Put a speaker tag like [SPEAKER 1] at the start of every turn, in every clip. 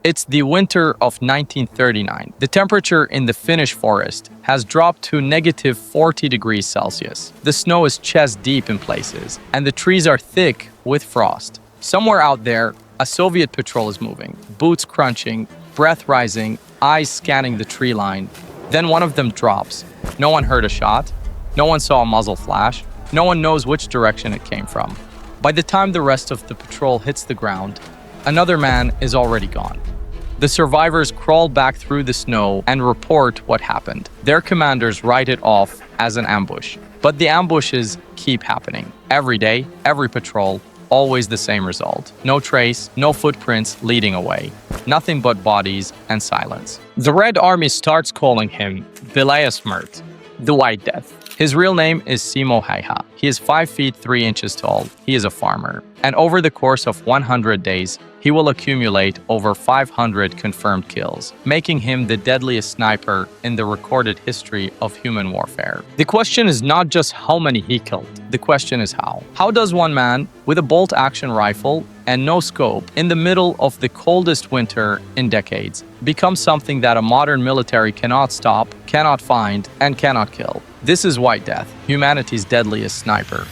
[SPEAKER 1] It's the winter of 1939. The temperature in the Finnish forest has dropped to -40 degrees Celsius. The snow is chest deep in places, and the trees are thick with frost. Somewhere out there, a Soviet patrol is moving, boots crunching, breath rising, eyes scanning the tree line. Then one of them drops. No one heard a shot. No one saw a muzzle flash. No one knows which direction it came from. By the time the rest of the patrol hits the ground, another man is already gone. The survivors crawl back through the snow and report what happened. Their commanders write it off as an ambush. But the ambushes keep happening. Every day, every patrol, always the same result. No trace, no footprints leading away. Nothing but bodies and silence. The Red Army starts calling him Deadliest, the White Death. His real name is Simo Häyhä. He is 5 feet 3 inches tall. He is a farmer. And over the course of 100 days, he will accumulate over 500 confirmed kills, making him the deadliest sniper in the recorded history of human warfare. The question is not just how many he killed. The question is how. How does one man with a bolt-action rifle and no scope in the middle of the coldest winter in decades become something that a modern military cannot stop, cannot find, and cannot kill? This is White Death, humanity's deadliest sniper.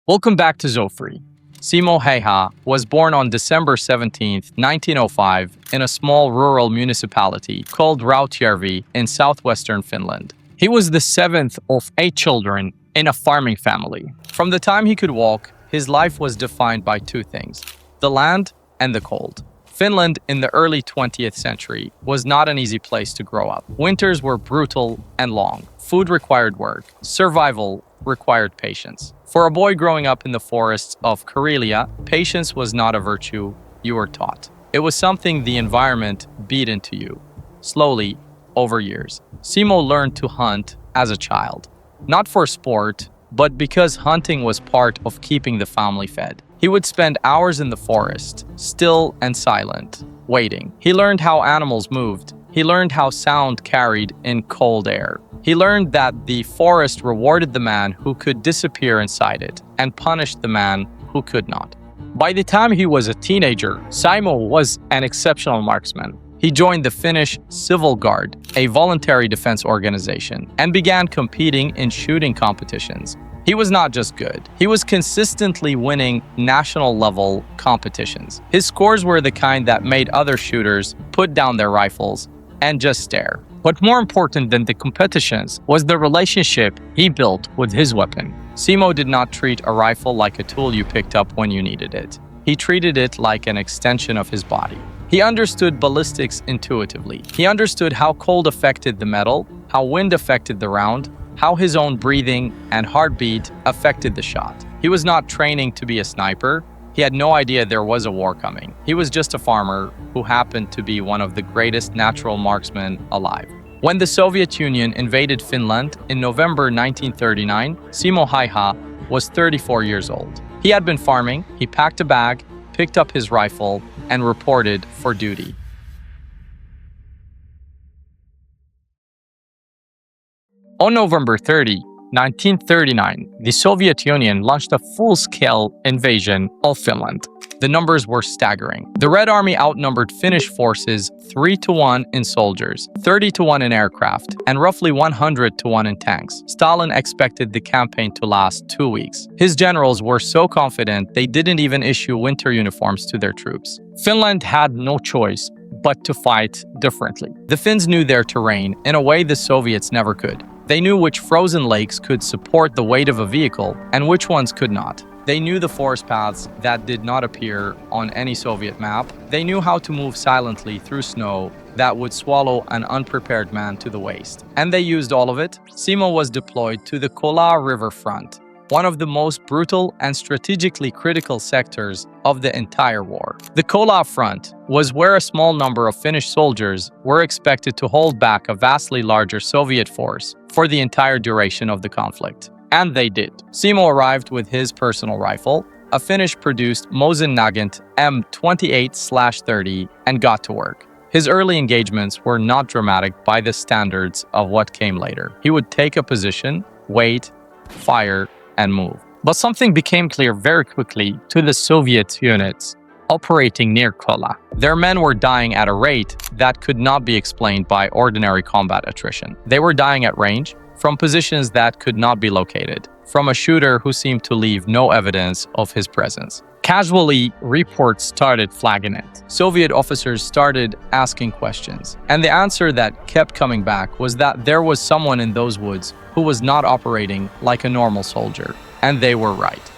[SPEAKER 1] Welcome back to Zofree. Simo Häyhä was born on December 17, 1905, in a small rural municipality called Rautjärvi in southwestern Finland. He was the 7th of 8 children in a farming family. From the time he could walk, his life was defined by 2 things: the land and the cold. Finland in the early 20th century was not an easy place to grow up. Winters were brutal and long. Food required work. Survival required patience. For a boy growing up in the forests of Karelia, patience was not a virtue you were taught. It was something the environment beat into you, slowly, over years. Simo learned to hunt as a child, not for sport, but because hunting was part of keeping the family fed. He would spend hours in the forest, still and silent, waiting. He learned how animals moved. He learned how sound carried in cold air. He learned that the forest rewarded the man who could disappear inside it and punished the man who could not. By the time he was a teenager, Simo was an exceptional marksman. He joined the Finnish Civil Guard, a voluntary defense organization, and began competing in shooting competitions. He was not just good. He was consistently winning national-level competitions. His scores were the kind that made other shooters put down their rifles and just stare. But more important than the competitions was the relationship he built with his weapon. Simo did not treat a rifle like a tool you picked up when you needed it. He treated it like an extension of his body. He understood ballistics intuitively. He understood how cold affected the metal, how wind affected the round, how his own breathing and heartbeat affected the shot. He was not training to be a sniper. He had no idea there was a war coming. He was just a farmer who happened to be one of the greatest natural marksmen alive. When the Soviet Union invaded Finland in November 1939, Simo Häyhä was 34 years old. He had been farming, he packed a bag, picked up his rifle, and reported for duty. On November 30, 1939, the Soviet Union launched a full-scale invasion of Finland. The numbers were staggering. The Red Army outnumbered Finnish forces 3-1 in soldiers, 30-1 in aircraft, and roughly 100-1 in tanks. Stalin expected the campaign to last 2 weeks. His generals were so confident they didn't even issue winter uniforms to their troops. Finland had no choice but to fight differently. The Finns knew their terrain in a way the Soviets never could. They knew which frozen lakes could support the weight of a vehicle and which ones could not. They knew the forest paths that did not appear on any Soviet map. They knew how to move silently through snow that would swallow an unprepared man to the waist. And they used all of it. Simo was deployed to the Kollaa river front, one of the most brutal and strategically critical sectors of the entire war. The Kollaa front was where a small number of Finnish soldiers were expected to hold back a vastly larger Soviet force for the entire duration of the conflict. And they did. Simo arrived with his personal rifle, a Finnish-produced Mosin Nagant M28/30, and got to work. His early engagements were not dramatic by the standards of what came later. He would take a position, wait, fire, and move. But something became clear very quickly to the Soviet units operating near Kollaa. Their men were dying at a rate that could not be explained by ordinary combat attrition. They were dying at range, from positions that could not be located, from a shooter who seemed to leave no evidence of his presence. Casually, reports started flagging it. Soviet officers started asking questions, and the answer that kept coming back was that there was someone in those woods who was not operating like a normal soldier, and they were right.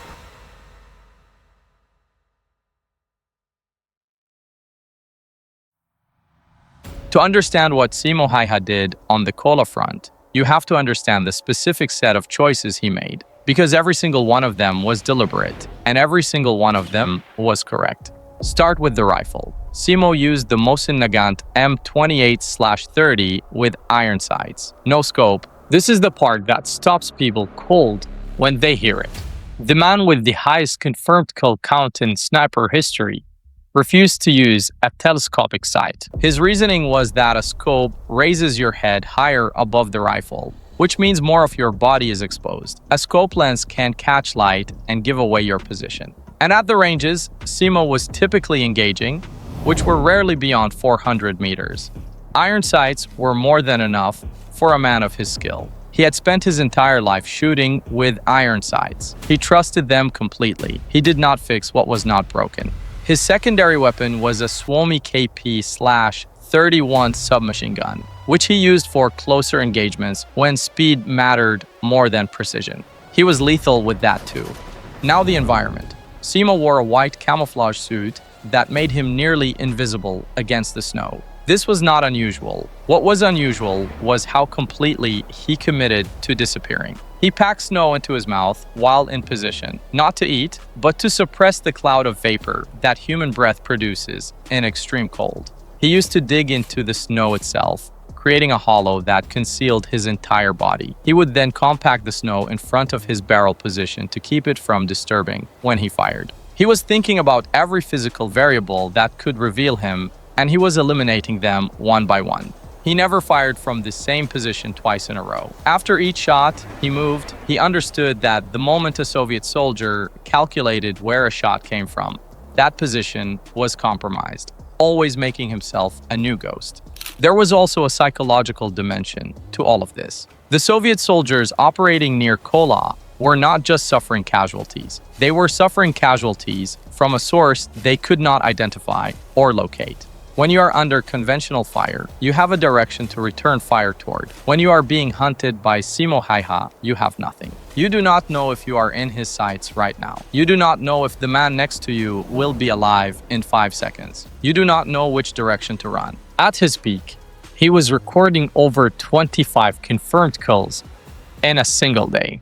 [SPEAKER 1] To understand what Simo Häyhä did on the Kollaa front, you have to understand the specific set of choices he made, because every single one of them was deliberate, and every single one of them was correct. Start with the rifle. Simo used the Mosin Nagant M28/30 with iron sights. No scope. This is the part that stops people cold when they hear it. The man with the highest confirmed kill count in sniper history refused to use a telescopic sight. His reasoning was that a scope raises your head higher above the rifle, which means more of your body is exposed. A scope lens can catch light and give away your position. And at the ranges, Simo was typically engaging, which were rarely beyond 400 meters. Iron sights were more than enough for a man of his skill. He had spent his entire life shooting with iron sights. He trusted them completely. He did not fix what was not broken. His secondary weapon was a Suomi KP/31 submachine gun, which he used for closer engagements when speed mattered more than precision. He was lethal with that too. Now the environment. Simo wore a white camouflage suit that made him nearly invisible against the snow. This was not unusual. What was unusual was how completely he committed to disappearing. He packed snow into his mouth while in position, not to eat, but to suppress the cloud of vapor that human breath produces in extreme cold. He used to dig into the snow itself, creating a hollow that concealed his entire body. He would then compact the snow in front of his barrel position to keep it from disturbing when he fired. He was thinking about every physical variable that could reveal him, and he was eliminating them one by one. He never fired from the same position twice in a row. After each shot, he moved. He understood that the moment a Soviet soldier calculated where a shot came from, that position was compromised, always making himself a new ghost. There was also a psychological dimension to all of this. The Soviet soldiers operating near Kollaa were not just suffering casualties. They were suffering casualties from a source they could not identify or locate. When you are under conventional fire, you have a direction to return fire toward. When you are being hunted by Simo Häyhä, you have nothing. You do not know if you are in his sights right now. You do not know if the man next to you will be alive in 5 seconds. You do not know which direction to run. At his peak, he was recording over 25 confirmed kills in a single day.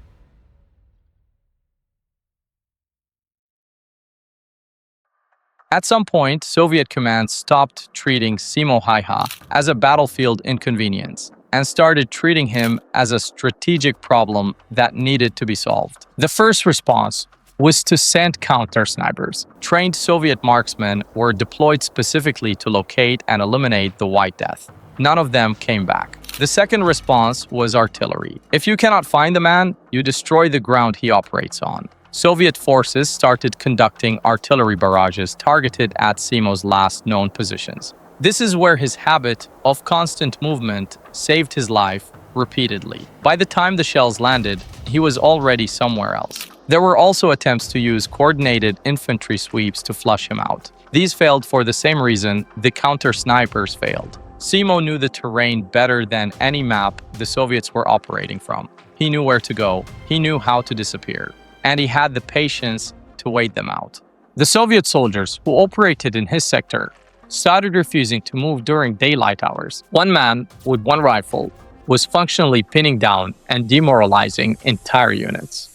[SPEAKER 1] At some point, Soviet command stopped treating Simo Häyhä as a battlefield inconvenience and started treating him as a strategic problem that needed to be solved. The first response was to send counter-snipers. Trained Soviet marksmen were deployed specifically to locate and eliminate the White Death. None of them came back. The second response was artillery. If you cannot find the man, you destroy the ground he operates on. Soviet forces started conducting artillery barrages targeted at Simo's last known positions. This is where his habit of constant movement saved his life repeatedly. By the time the shells landed, he was already somewhere else. There were also attempts to use coordinated infantry sweeps to flush him out. These failed for the same reason the counter-snipers failed. Simo knew the terrain better than any map the Soviets were operating from. He knew where to go, he knew how to disappear, and he had the patience to wait them out. The Soviet soldiers who operated in his sector started refusing to move during daylight hours. One man with one rifle was functionally pinning down and demoralizing entire units.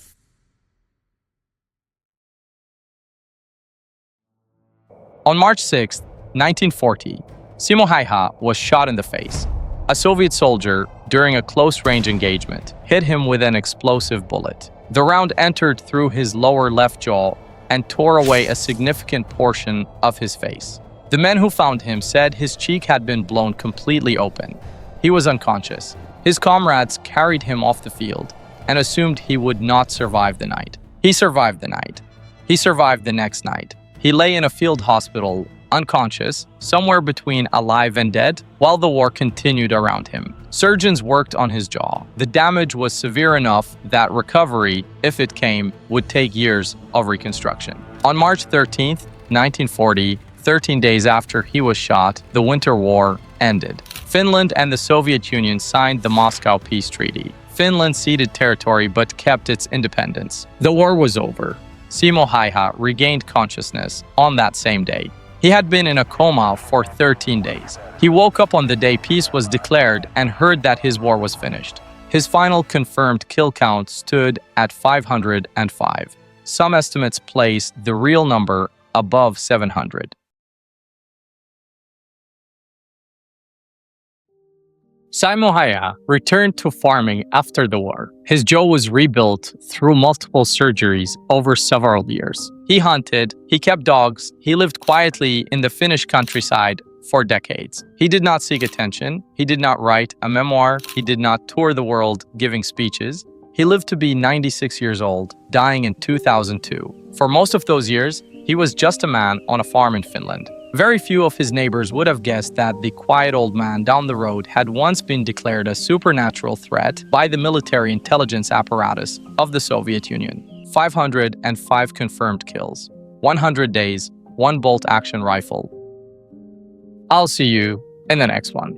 [SPEAKER 1] On March 6, 1940, Simo Häyhä was shot in the face. A Soviet soldier, during a close-range engagement, hit him with an explosive bullet. The round entered through his lower left jaw and tore away a significant portion of his face. The men who found him said his cheek had been blown completely open. He was unconscious. His comrades carried him off the field, and assumed he would not survive the night. He survived the night. He survived the next night. He lay in a field hospital, unconscious, somewhere between alive and dead, while the war continued around him. Surgeons worked on his jaw. The damage was severe enough that recovery, if it came, would take years of reconstruction. On March 13, 1940, 13 days after he was shot, the Winter War ended. Finland and the Soviet Union signed the Moscow Peace Treaty. Finland ceded territory but kept its independence. The war was over. Simo Häyhä regained consciousness on that same day. He had been in a coma for 13 days. He woke up on the day peace was declared and heard that his war was finished. His final confirmed kill count stood at 505. Some estimates place the real number above 700. Simo Häyhä returned to farming after the war. His jaw was rebuilt through multiple surgeries over several years. He hunted, he kept dogs, he lived quietly in the Finnish countryside for decades. He did not seek attention, he did not write a memoir, he did not tour the world giving speeches. He lived to be 96 years old, dying in 2002. For most of those years, he was just a man on a farm in Finland. Very few of his neighbors would have guessed that the quiet old man down the road had once been declared a supernatural threat by the military intelligence apparatus of the Soviet Union. 505 confirmed kills, 100 days, 1 bolt-action rifle. I'll see you in the next one.